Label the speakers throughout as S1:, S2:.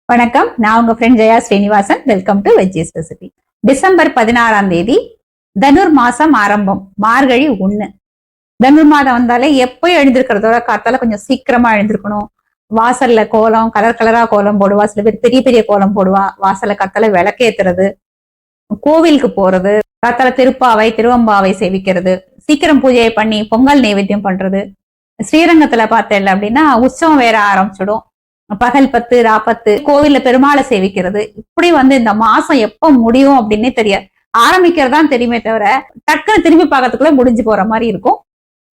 S1: வணக்கம், நான் உங்க friend Jaya Srinivasan. Welcome to veggies recipe. December 16ஆம் தேதி தனுர் மாசம் ஆரம்பம், மார்கழி 1. தனுர் மாதம் வந்தாலே எப்பயும் எழுந்திருக்கிறதோட காத்தால கொஞ்சம் சீக்கிரமா எழுந்திருக்கணும். வாசல்ல கோலம், கலர் கலரா கோலம் போடுவா, சில பேர் பெரிய பெரிய கோலம் போடுவா. வாசல்ல காத்தால விளக்கேத்துறது, கோவிலுக்கு போறது, காத்தால திருப்பாவை திருவம்பாவை சேவிக்கிறது, சீக்கிரம் பூஜையை பண்ணி பொங்கல் நைவேத்தியம் பண்றது. ஸ்ரீரங்கத்துல பார்த்தேன் அப்படின்னா உற்சவம் வேற ஆரம்பிச்சிடும். பகல் 10 10 கோவில்ல பெருமாளை சேவிக்கிறது. இப்படி இந்த மாசம் எப்ப முடியும் அப்படின்னே தெரியாது. ஆரம்பிக்கிறதா தெரியுமே தவிர டக்குன்னு திரும்பி பார்க்கறதுக்குள்ள முடிஞ்சு போற மாதிரி இருக்கும்.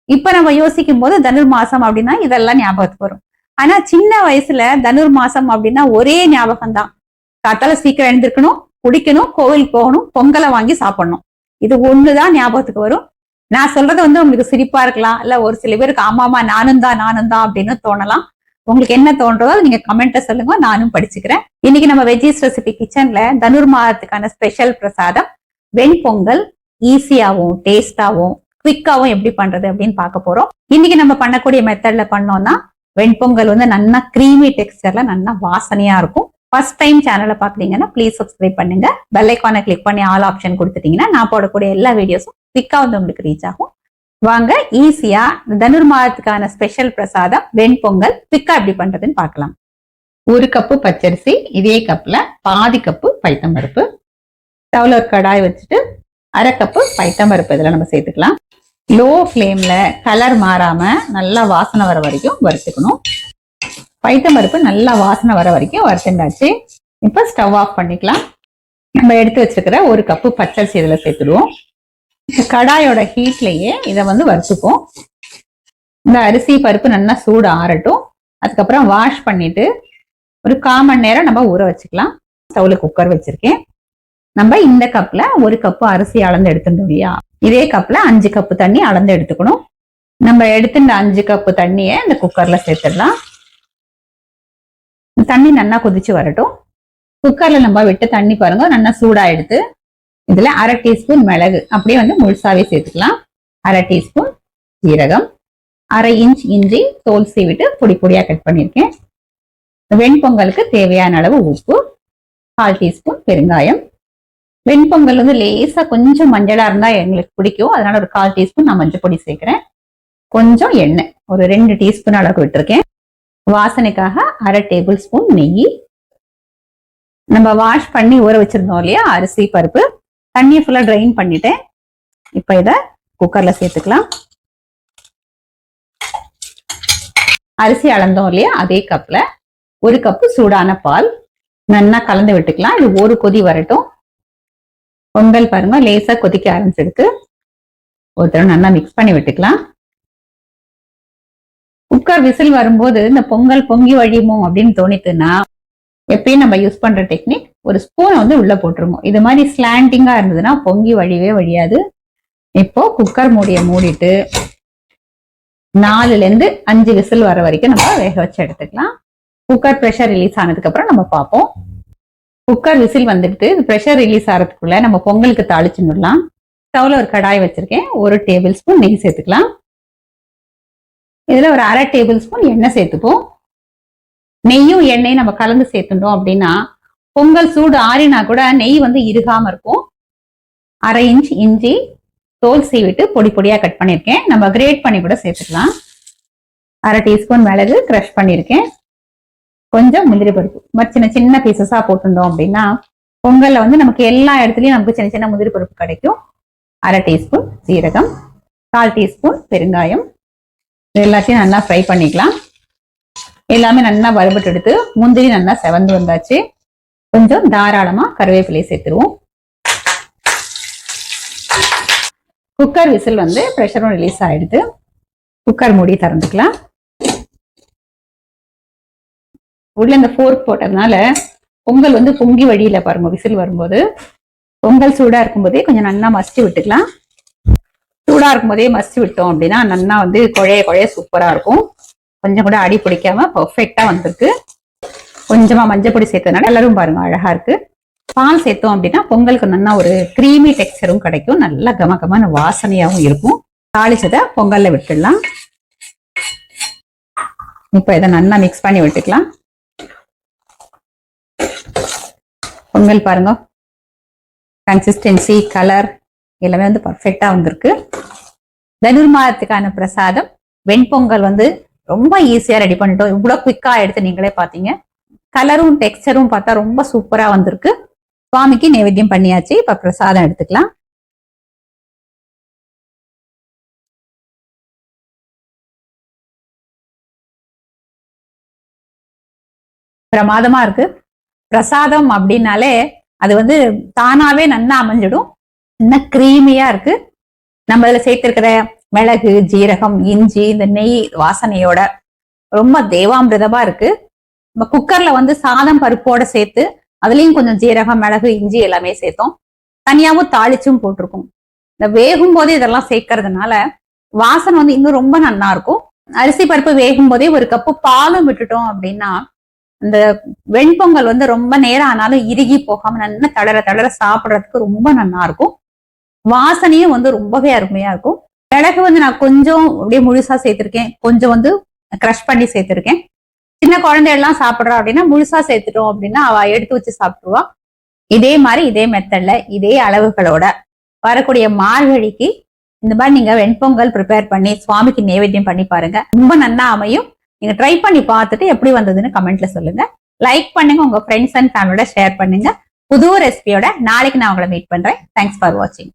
S1: இப்ப நம்ம யோசிக்கும் போது தனுர் மாசம் அப்படின்னா இதெல்லாம் ஞாபகத்துக்கு வரும். ஆனா சின்ன வயசுல தனுர் மாசம் அப்படின்னா ஒரே ஞாபகம் தான். காத்தால சீக்கிரம் எழுந்திருக்கணும், குடிக்கணும், கோவில் போகணும், பொங்கலை வாங்கி சாப்பிடணும். இது ஒண்ணுதான் ஞாபகத்துக்கு வரும். நான் சொல்றது உங்களுக்கு சிரிப்பா இருக்கலாம், இல்ல ஒரு சில பேருக்கு ஆமாமா நானும் தான் அப்படின்னு தோணலாம். உங்களுக்கு என்ன தோன்றதோ நீங்க கமெண்ட்ல சொல்லுங்க, நானும் படிச்சுக்கிறேன். இன்னைக்கு நம்ம வெஜ்ஜீஸ் ரெசிபி கிச்சன்ல தனுர் மாதத்துக்கான ஸ்பெஷல் பிரசாதம் வெண்பொங்கல் ஈஸியாவும் டேஸ்டாவும் குவிக்காவும் எப்படி பண்றது அப்படின்னு பார்க்க போறோம். இன்னைக்கு நம்ம பண்ணக்கூடிய மெத்தட்ல பண்ணோம்னா வெண்பொங்கல் நல்லா கிரீமி டெக்ஸ்டர்ல நல்லா வாசனையா இருக்கும். ஃபர்ஸ்ட் டைம் சேனலை பாக்குறீங்கன்னா ப்ளீஸ் சப்ஸ்கிரைப் பண்ணுங்க. பெல் ஐகானை கிளிக் பண்ணி ஆல் ஆப்ஷன் கொடுத்துட்டீங்கன்னா நான் போடக்கூடிய எல்லா வீடியோஸும் குவிக்கா உங்களுக்கு ரீச் ஆகும். வாங்க ஈஸியா தனுர் மாதத்துக்கான ஸ்பெஷல் பிரசாதம் வெண்பொங்கல் குவிக்கா எப்படி பண்றதுன்னு பார்க்கலாம். 1 கப்பு பச்சரிசி, இதே கப்ல பாதி கப்பு பைத்தம்பருப்பு. ஸ்டவ்ல ஒரு கடாய் வச்சுட்டு 1/2 கப்பு பைத்தம்பருப்பு இதுல நம்ம சேர்த்துக்கலாம். லோ ஃப்ளேம்ல கலர் மாறாம நல்லா வாசனை வர வரைக்கும் வறுத்துக்கணும். பைத்தம்பருப்பு நல்லா வாசனை வர வரைக்கும் வறுத்துண்டாச்சு. இப்ப ஸ்டவ் ஆஃப் பண்ணிக்கலாம். நம்ம எடுத்து வச்சிருக்கிற 1 கப்பு பச்சரிசி இதுல சேர்த்துடுவோம். கடாயோட ஹீட்லயே இதை வறுத்துப்போம். இந்த அரிசி பருப்பு நல்லா சூடு ஆறட்டும். அதுக்கப்புறம் வாஷ் பண்ணிட்டு ஒரு 1/4 மணி நேரம் நம்ம ஊற வச்சுக்கலாம். ஸ்டவ்ல குக்கர் வச்சிருக்கேன். நம்ம இந்த கப்ல 1 கப்பு அரிசி அளந்து எடுத்துட்டோம் இல்லையா, இதே கப்ல 5 கப்பு தண்ணி அளந்து எடுத்துக்கணும். நம்ம எடுத்துட்ட 5 கப்பு தண்ணியை இந்த குக்கர்ல சேர்த்துடலாம். தண்ணி நல்லா கொதிச்சு வரட்டும். குக்கர்ல நம்ம விட்டு தண்ணி பாருங்க நல்லா சூடாயிடுது. இதுல 1/2 டீஸ்பூன் மிளகு அப்படியே முழுசாவே சேர்த்துக்கலாம். 1/2 டீஸ்பூன் ஜீரகம், 1/2 இன்ச் இஞ்சி தோல் சீவிட்டு பொடி பொடியா கட் பண்ணிருக்கேன். வெண்பொங்கலுக்கு தேவையான அளவு உப்பு, 1/4 டீஸ்பூன் பெருங்காயம். வெண்பொங்கல் லேசா கொஞ்சம் மஞ்சளா இருந்தா எங்களுக்கு பிடிக்கும், அதனால ஒரு 1/4 டீஸ்பூன் நான் மஞ்சள் பொடி சேர்க்கிறேன். கொஞ்சம் எண்ணெய் ஒரு 2 டீஸ்பூன் அளவுக்கு விட்டுருக்கேன். வாசனைக்காக 1/2 டேபிள் ஸ்பூன் நெய். நம்ம வாஷ் பண்ணி ஊற வச்சிருந்தோம் இல்லையா அரிசி பருப்பு, தண்ணியை ஃபுல்லா ட்ரைன் பண்ணிட்டேன். இப்ப இத குக்கர்ல சேர்த்துக்கலாம். அரிசி அளந்தோம் இல்லையா அதே கப்ல 1 கப்பு சூடான பால் நல்லா கலந்து விட்டுக்கலாம். இது ஒரு கொதி வரட்டும். பொங்கல் பாருங்க லேசா கொதிக்க ஆரம்பிச்சிருக்கு. ஒரு தடவை நல்லா மிக்ஸ் பண்ணி விட்டுக்கலாம். குக்கர் விசில் வரும்போது இந்த பொங்கல் பொங்கி வழியுமோ அப்படின்னு தோணிட்டுன்னா எப்பயும் நம்ம யூஸ் பண்ற டெக்னிக், ஒரு ஸ்பூனை உள்ள போட்டுருங்க. இது மாதிரி ஸ்லாண்டிங்கா இருந்ததுன்னா பொங்கி வழியவே வழியாது. இப்போ குக்கர் மூடிய மூடிட்டு 4ல இருந்து 5 விசில் வர வரைக்கும் நம்ம வேக வச்சு எடுத்துக்கலாம். குக்கர் ப்ரெஷர் ரிலீஸ் ஆனதுக்கு அப்புறம் நம்ம பார்ப்போம். குக்கர் விசில் வந்துட்டு ப்ரெஷர் ரிலீஸ் ஆகிறதுக்குள்ள நம்ம பொங்கலுக்கு தாளிச்சுடலாம். ஸ்டவ்ல ஒரு கடாய் வச்சிருக்கேன். 1 டேபிள் ஸ்பூன் நெய் சேர்த்துக்கலாம். இதுல ஒரு 1/2 டேபிள் ஸ்பூன் எண்ணெய் சேர்த்துப்போம். நெய்யும் எண்ணெயும் நம்ம கலந்து சேர்த்துட்டோம் அப்படின்னா பொங்கல் சூடு ஆறினா கூட நெய் இறுகாம இருக்கும். 1/2 இன்ச் இஞ்சி தோல் சீவிட்டு பொடி பொடியா கட் பண்ணிருக்கேன். நம்ம கிரேட் பண்ணி கூட சேர்த்துக்கலாம். 1/2 டீஸ்பூன் மிளகு கிரஷ் பண்ணிருக்கேன். கொஞ்சம் முந்திரி பருப்பு சின்ன சின்ன பீசஸா போட்டுட்டோம் அப்படின்னா பொங்கல்ல நமக்கு எல்லா இடத்துலயும் நமக்கு சின்ன சின்ன முந்திரி பருப்பு கிடைக்கும். 1/2 டீஸ்பூன் சீரகம், 1/4 டீஸ்பூன் பெருங்காயம். எல்லாத்தையும் நல்லா ஃப்ரை பண்ணிக்கலாம். எல்லாமே நல்லா வறுபட்டு எடுத்து முந்திரி நல்லா செவந்து வந்தாச்சு. கொஞ்சம் தாராளமா கருவேப்பிலை சேர்த்துருவோம். குக்கர் விசில் ப்ரெஷரும் ரிலீஸ் ஆயிடுது. குக்கர் மூடி திறந்துக்கலாம். உள்ள இந்த ஃபோர்க் போட்டதுனால பொங்கல் பொங்கி வழியில பாருங்க. விசில் வரும்போது பொங்கல் சூடா இருக்கும்போதே கொஞ்சம் நல்லா மசிச்சு விட்டுக்கலாம். சூடா இருக்கும்போதே மசிச்சு விட்டோம் அப்படின்னா நல்லா குழைய குழைய சூப்பரா இருக்கும். கொஞ்சம் கூட அடி பிடிக்காம பர்ஃபெக்டா வந்திருக்கு. கொஞ்சமா மஞ்சள் பொடி சேர்த்ததுனால எல்லாரும் பாருங்க அழகா இருக்கு. பால் சேர்த்தோம் அப்படின்னா பொங்கலுக்கு நல்லா ஒரு கிரீமி டெக்ஸ்டரும் கிடைக்கும். நல்லா கமகமான வாசனையாவும் இருக்கும். தாளிச்சதை பொங்கல்ல விட்டுடலாம். இப்ப இதை நல்லா மிக்ஸ் பண்ணி விட்டுக்கலாம். பொங்கல் பாருங்க, கன்சிஸ்டன்சி, கலர் எல்லாமே வந்து பர்ஃபெக்டா வந்திருக்கு. தனுர் மாதத்துக்கான பிரசாதம் வெண்பொங்கல் வந்து ரொம்ப ஈஸியா ரெடி பண்ணிட்டோம். இவ்வளவு குவிக்கா எடுத்து நீங்களே பாத்தீங்க. கலரும் டெக்ஸ்டரும் பார்த்தா ரொம்ப சூப்பரா வந்திருக்கு. சுவாமிக்கு நைவேத்தியம் பண்ணியாச்சு. இப்ப பிரசாதம் எடுத்துக்கலாம். பிரமாதமா இருக்கு. பிரசாதம் அப்படின்னாலே அது வந்து தானாவே நன்னா அமைஞ்சிடும். இன்னும் கிரீமியா இருக்கு. நம்ம இதுல சேர்த்திருக்கிற மிளகு, ஜீரகம், இஞ்சி, இந்த நெய் வாசனையோட ரொம்ப தேவாமிரதமா இருக்கு. நம்ம குக்கர்ல வந்து சாதம் பருப்போட சேர்த்து அதுலயும் கொஞ்சம் ஜீரகம், மிளகு, இஞ்சி எல்லாமே சேர்த்தோம். தனியாவும் தாளிச்சும் போட்டிருக்கோம். இந்த வேகும் போதே இதெல்லாம் சேர்க்கறதுனால வாசனை வந்து இன்னும் ரொம்ப நல்லா இருக்கும். அரிசி பருப்பு வேகும் போதே ஒரு கப்பு பாலும் விட்டுட்டோம் அப்படின்னா இந்த வெண்பொங்கல் வந்து ரொம்ப நேரம் ஆனாலும் இறுகி போகாம நல்லா தளர தளர சாப்பிடறதுக்கு ரொம்ப நல்லா இருக்கும். வாசனையும் வந்து ரொம்பவே அருமையா இருக்கும். மிளகு வந்து நான் கொஞ்சம் அப்படியே முழுசா சேர்த்திருக்கேன், கொஞ்சம் வந்து கிரஷ் பண்ணி சேர்த்திருக்கேன். சின்ன குழந்தை எல்லாம் சாப்பிடுறா அப்படின்னா முழுசா சேர்த்துட்டோம் அப்படின்னா அவ எடுத்து வச்சு சாப்பிடுவா. இதே மாதிரி இதே மெத்தட்ல இதே அளவுகளோட வரக்கூடிய மார்கழிக்கு இந்த மாதிரி நீங்க வெண்பொங்கல் ப்ரிப்பேர் பண்ணி சுவாமிக்கு நைவேத்தியம் பண்ணி பாருங்க. ரொம்ப நல்லா அமையும். நீங்க ட்ரை பண்ணி பார்த்துட்டு எப்படி வந்ததுன்னு கமெண்ட்ல சொல்லுங்க. லைக் பண்ணுங்க, உங்க ஃப்ரெண்ட்ஸ் அண்ட் ஃபேமிலியோட ஷேர் பண்ணுங்க. புது ரெசிபியோட நாளைக்கு நான் உங்களை மீட் பண்றேன். தேங்க்ஸ் ஃபார் வாட்சிங்.